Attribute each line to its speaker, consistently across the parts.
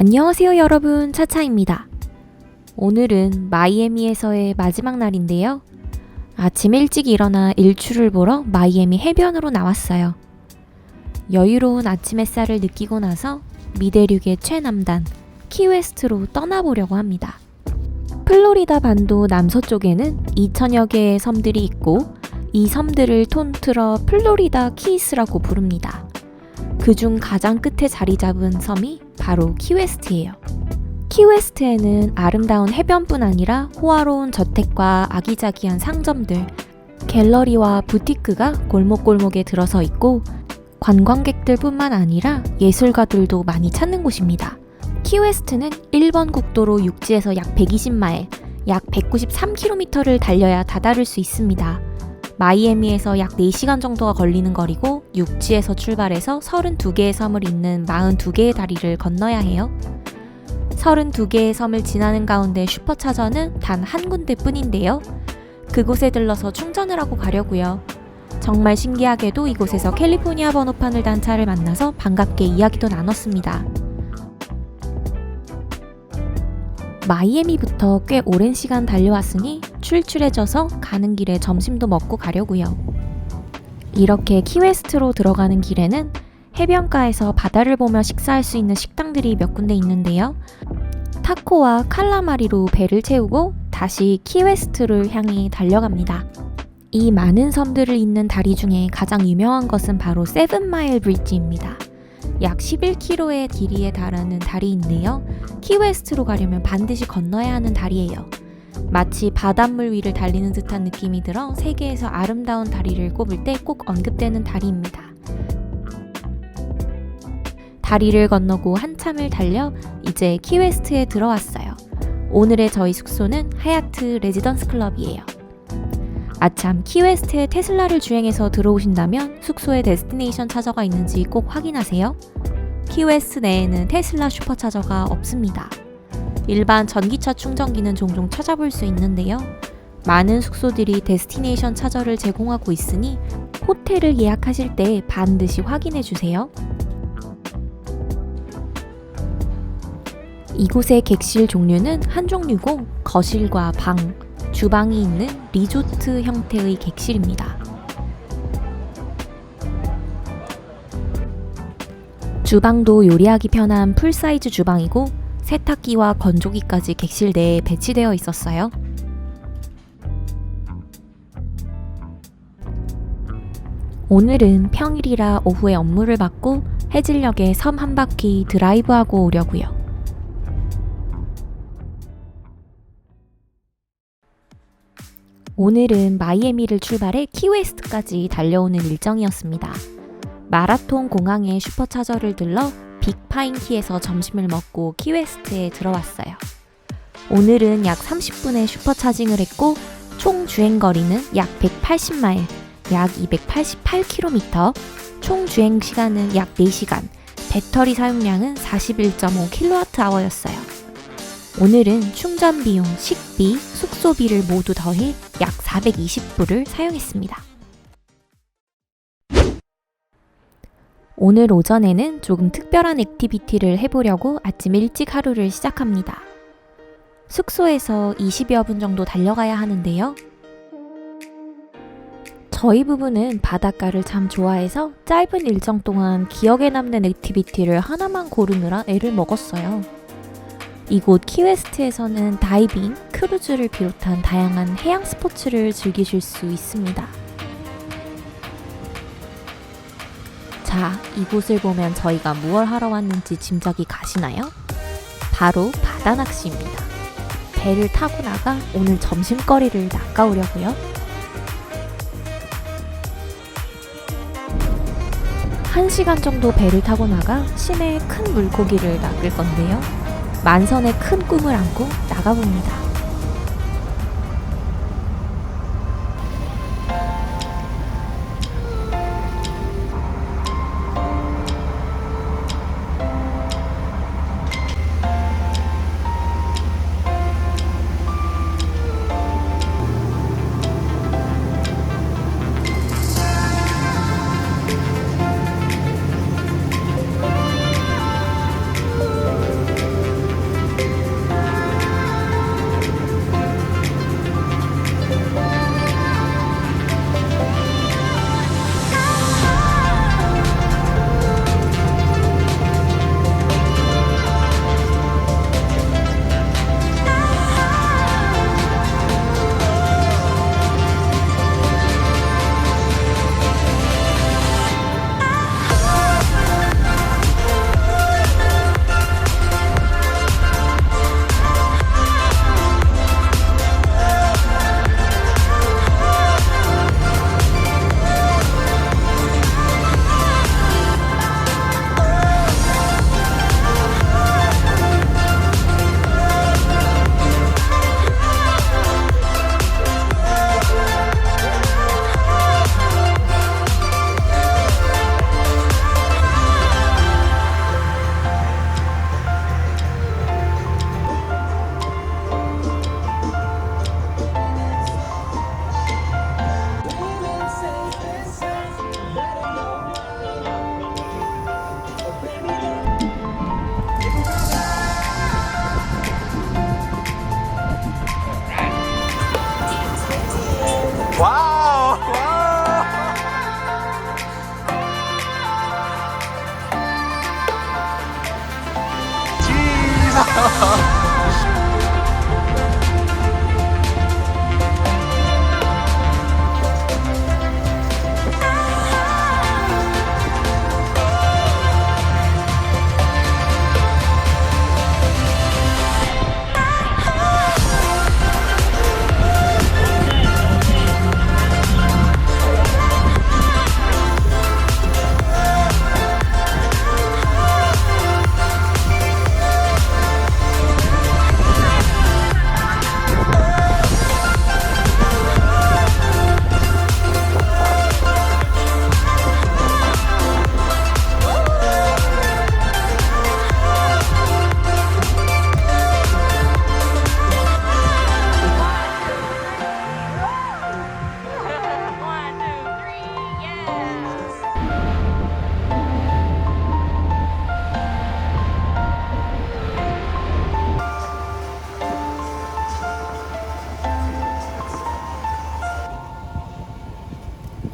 Speaker 1: 안녕하세요 여러분, 차차입니다. 오늘은 마이애미에서의 마지막 날인데요. 아침 일찍 일어나 일출을 보러 마이애미 해변으로 나왔어요. 여유로운 아침 햇살을 느끼고 나서 미대륙의 최남단 키웨스트로 떠나보려고 합니다. 플로리다 반도 남서쪽에는 2,000여 개의 섬들이 있고 이 섬들을 통틀어 플로리다 키스라고 부릅니다. 그중 가장 끝에 자리 잡은 섬이 바로 키웨스트예요. 키웨스트에는 아름다운 해변뿐 아니라 호화로운 저택과 아기자기한 상점들, 갤러리와 부티크가 골목골목에 들어서 있고 관광객들 뿐만 아니라 예술가들도 많이 찾는 곳입니다. 키웨스트는 1번 국도로 육지에서 약 120마일, 약 193km를 달려야 다다를 수 있습니다. 마이애미에서 약 4시간 정도가 걸리는 거리고 육지에서 출발해서 32개의 섬을 잇는 42개의 다리를 건너야 해요. 32개의 섬을 지나는 가운데 슈퍼차저는 단 한 군데 뿐인데요. 그곳에 들러서 충전을 하고 가려고요. 정말 신기하게도 이곳에서 캘리포니아 번호판을 단 차를 만나서 반갑게 이야기도 나눴습니다. 마이애미부터 꽤 오랜 시간 달려왔으니 출출해져서 가는 길에 점심도 먹고 가려고요. 이렇게 키웨스트로 들어가는 길에는 해변가에서 바다를 보며 식사할 수 있는 식당들이 몇 군데 있는데요. 타코와 칼라마리로 배를 채우고 다시 키웨스트를 향해 달려갑니다. 이 많은 섬들을 잇는 다리 중에 가장 유명한 것은 바로 세븐마일 브릿지입니다. 약 11km의 길이에 달하는 다리인데요. 키웨스트로 가려면 반드시 건너야 하는 다리예요. 마치 바닷물 위를 달리는 듯한 느낌이 들어 세계에서 아름다운 다리를 꼽을 때 꼭 언급되는 다리입니다. 다리를 건너고 한참을 달려 이제 키웨스트에 들어왔어요. 오늘의 저희 숙소는 하얏트 레지던스 클럽이에요. 아참, 키웨스트에 테슬라를 주행해서 들어오신다면 숙소에 데스티네이션 차저가 있는지 꼭 확인하세요. 키웨스트 내에는 테슬라 슈퍼차저가 없습니다. 일반 전기차 충전기는 종종 찾아볼 수 있는데요. 많은 숙소들이 데스티네이션 차저를 제공하고 있으니 호텔을 예약하실 때 반드시 확인해 주세요. 이곳의 객실 종류는 한 종류고 거실과 방, 주방이 있는 리조트 형태의 객실입니다. 주방도 요리하기 편한 풀사이즈 주방이고 세탁기와 건조기까지 객실 내에 배치되어 있었어요. 오늘은 평일이라 오후에 업무를 받고 해질녘에 섬 한 바퀴 드라이브하고 오려고요. 오늘은 마이애미를 출발해 키웨스트까지 달려오는 일정이었습니다. 마라톤 공항에 슈퍼차저를 들러 빅파인키에서 점심을 먹고 키웨스트에 들어왔어요. 오늘은 약 30분의 슈퍼차징을 했고 총 주행거리는 약 180마일, 약 288km, 총 주행시간은 약 4시간, 배터리 사용량은 41.5kWh였어요. 오늘은 충전 비용, 식비, 숙소비를 모두 더해 약 420불을 사용했습니다. 오늘 오전에는 조금 특별한 액티비티를 해보려고 아침 일찍 하루를 시작합니다. 숙소에서 20여 분 정도 달려가야 하는데요. 저희 부부는 바닷가를 참 좋아해서 짧은 일정 동안 기억에 남는 액티비티를 하나만 고르느라 애를 먹었어요. 이곳 키웨스트에서는 다이빙, 크루즈를 비롯한 다양한 해양 스포츠를 즐기실 수 있습니다. 자, 이곳을 보면 저희가 무얼 하러 왔는지 짐작이 가시나요? 바로 바다 낚시입니다. 배를 타고 나가 오늘 점심거리를 낚아오려고요. 1시간 정도 배를 타고 나가 시내에 큰 물고기를 낚을 건데요. 만선의 큰 꿈을 안고 나가봅니다.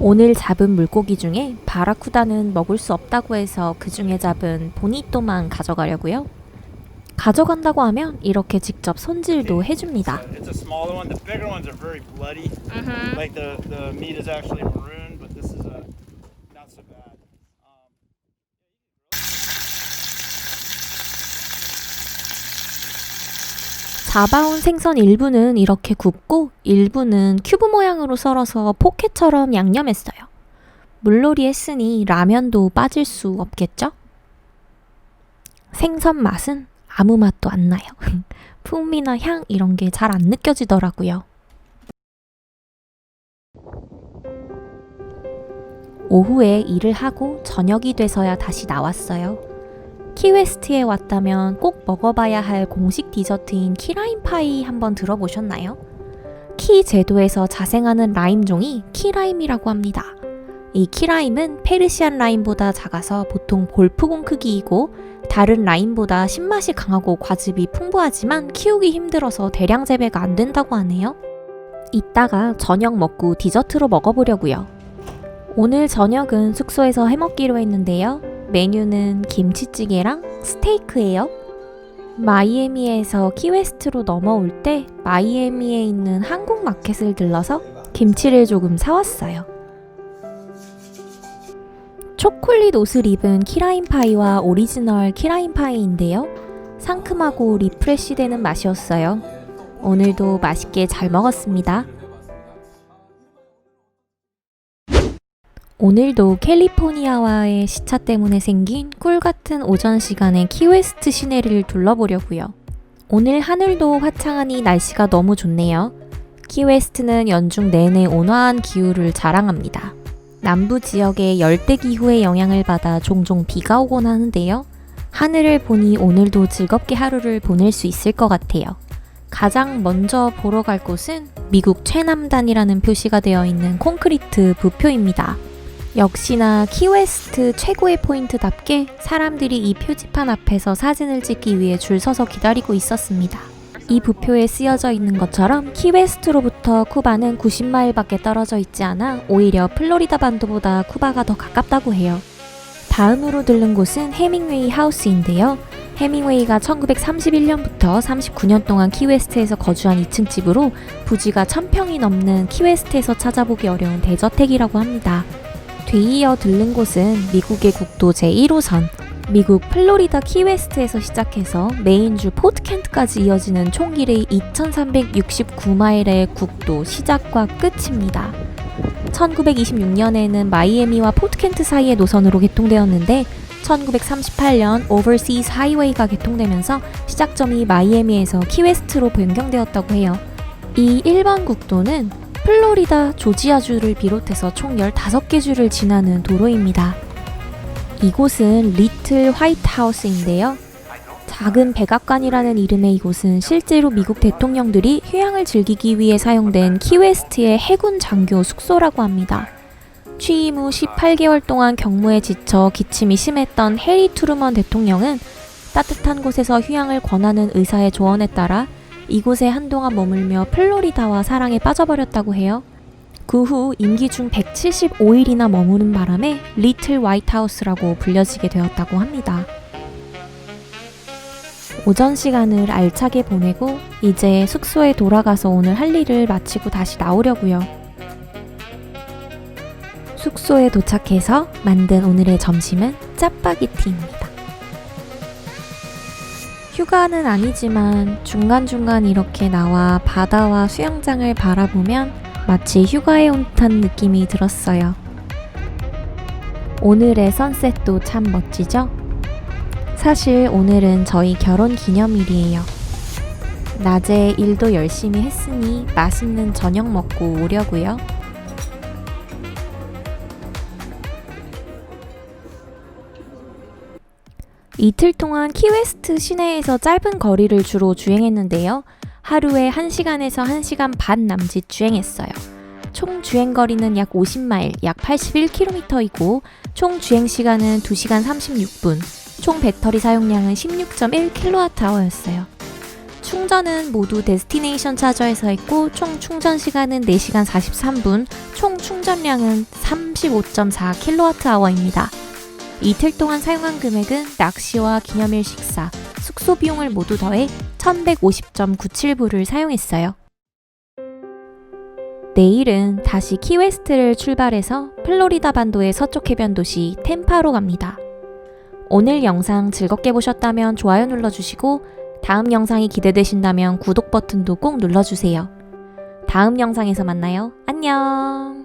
Speaker 1: 오늘 잡은 물고기 중에 바라쿠다는 먹을 수 없다고 해서 그 중에 잡은 보니또만 가져가려고요. 가져간다고 하면 이렇게 직접 손질도 해줍니다.
Speaker 2: It's a smaller one. The bigger ones are very bloody. Like the meat is actually maroon, but this is not so bad.
Speaker 1: 잡아온 생선 일부는 이렇게 굽고 일부는 큐브 모양으로 썰어서 포케처럼 양념했어요. 물놀이 했으니 라면도 빠질 수 없겠죠? 생선 맛은 아무 맛도 안 나요. 풍미나 향 이런 게 잘 안 느껴지더라고요. 오후에 일을 하고 저녁이 돼서야 다시 나왔어요. 키웨스트에 왔다면 꼭 먹어봐야 할 공식 디저트인 키라임 파이 한번 들어보셨나요? 키 제도에서 자생하는 라임종이 키라임이라고 합니다. 이 키라임은 페르시안 라임보다 작아서 보통 볼프공 크기이고 다른 라임보다 신맛이 강하고 과즙이 풍부하지만 키우기 힘들어서 대량 재배가 안 된다고 하네요. 이따가 저녁 먹고 디저트로 먹어보려고요. 오늘 저녁은 숙소에서 해먹기로 했는데요. 메뉴는 김치찌개랑 스테이크예요. 마이애미에서 키웨스트로 넘어올 때 마이애미에 있는 한국 마켓을 들러서 김치를 조금 사왔어요. 초콜릿 옷을 입은 키라임 파이와 오리지널 키라임 파이인데요. 상큼하고 리프레시되는 맛이었어요. 오늘도 맛있게 잘 먹었습니다. 오늘도 캘리포니아와의 시차 때문에 생긴 꿀같은 오전 시간에 키웨스트 시내를 둘러보려고요. 오늘 하늘도 화창하니 날씨가 너무 좋네요. 키웨스트는 연중 내내 온화한 기후를 자랑합니다. 남부 지역의 열대 기후의 영향을 받아 종종 비가 오곤 하는데요. 하늘을 보니 오늘도 즐겁게 하루를 보낼 수 있을 것 같아요. 가장 먼저 보러 갈 곳은 미국 최남단이라는 표시가 되어 있는 콘크리트 부표입니다. 역시나 키웨스트 최고의 포인트답게 사람들이 이 표지판 앞에서 사진을 찍기 위해 줄 서서 기다리고 있었습니다. 이 부표에 쓰여져 있는 것처럼 키웨스트로부터 쿠바는 90마일밖에 떨어져 있지 않아 오히려 플로리다 반도보다 쿠바가 더 가깝다고 해요. 다음으로 들른 곳은 해밍웨이 하우스인데요. 해밍웨이가 1931년부터 39년 동안 키웨스트에서 거주한 2층 집으로 부지가 1000평이 넘는 키웨스트에서 찾아보기 어려운 대저택이라고 합니다. 뒤이어 들른 곳은 미국의 국도 제1호선, 미국 플로리다 키웨스트에서 시작해서 메인주 포트켄트까지 이어지는 총 길이 2369마일의 국도 시작과 끝입니다. 1926년에는 마이애미와 포트켄트 사이의 노선으로 개통되었는데 1938년 오버시스 하이웨이가 개통되면서 시작점이 마이애미에서 키웨스트로 변경되었다고 해요. 이 1번 국도는 플로리다, 조지아주를 비롯해서 총 15개 주를 지나는 도로입니다. 이곳은 리틀 화이트 하우스인데요. 작은 백악관이라는 이름의 이곳은 실제로 미국 대통령들이 휴양을 즐기기 위해 사용된 키웨스트의 해군 장교 숙소라고 합니다. 취임 후 18개월 동안 경무에 지쳐 기침이 심했던 해리 트루먼 대통령은 따뜻한 곳에서 휴양을 권하는 의사의 조언에 따라 이곳에 한동안 머물며 플로리다와 사랑에 빠져버렸다고 해요. 그 후 임기 중 175일이나 머무는 바람에 리틀 화이트 하우스라고 불려지게 되었다고 합니다. 오전 시간을 알차게 보내고 이제 숙소에 돌아가서 오늘 할 일을 마치고 다시 나오려고요. 숙소에 도착해서 만든 오늘의 점심은 짜파게티입니다. 휴가는 아니지만 중간중간 이렇게 나와 바다와 수영장을 바라보면 마치 휴가에 온 듯한 느낌이 들었어요. 오늘의 선셋도 참 멋지죠? 사실 오늘은 저희 결혼 기념일이에요. 낮에 일도 열심히 했으니 맛있는 저녁 먹고 오려고요. 이틀 동안 키웨스트 시내에서 짧은 거리를 주로 주행했는데요. 하루에 1시간에서 1시간 반 남짓 주행했어요. 총 주행거리는 약 50마일, 약 81km이고 총 주행시간은 2시간 36분, 총 배터리 사용량은 16.1kWh였어요. 충전은 모두 데스티네이션 차저에서 했고 총 충전 시간은 4시간 43분, 총 충전량은 35.4kWh입니다. 이틀 동안 사용한 금액은 낚시와 기념일 식사, 숙소 비용을 모두 더해 1150.97불을 사용했어요. 내일은 다시 키웨스트를 출발해서 플로리다 반도의 서쪽 해변 도시 템파로 갑니다. 오늘 영상 즐겁게 보셨다면 좋아요 눌러주시고 다음 영상이 기대되신다면 구독 버튼도 꼭 눌러주세요. 다음 영상에서 만나요. 안녕!